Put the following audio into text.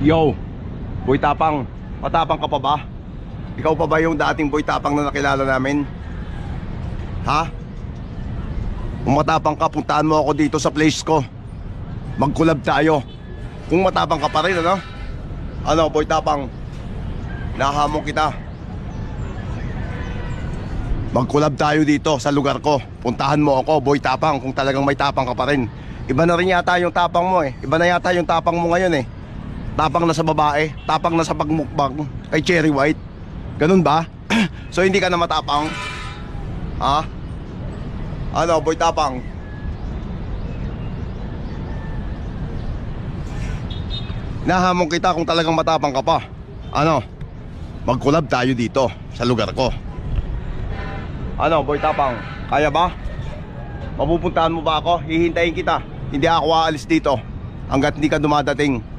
Yo, Boy Tapang, matapang ka pa ba? Ikaw pa ba yung dating Boy Tapang na nakilala namin? Ha? Kung matapang ka, puntaan mo ako dito sa place ko. Mag-collab tayo. Kung matapang ka pa rin, ano? Ano, Boy Tapang? Nahamon kita. Mag-collab tayo dito sa lugar ko. Puntahan mo ako, Boy Tapang, kung talagang may tapang ka pa rin. Iba na rin yata yung tapang mo eh. Iba na yata yung tapang mo ngayon eh. Tapang na sa babae, tapang na sa pagmukbang kay Cherry White. Ganun ba? So hindi ka na matapang? Ha? Ano, Boy Tapang? Nahamon kita kung talagang matapang ka pa. Ano? Mag-collab tayo dito sa lugar ko. Ano, Boy Tapang? Kaya ba? Mapupuntahan mo ba ako? Hihintayin kita. Hindi ako aalis dito hanggat hindi ka dumadating.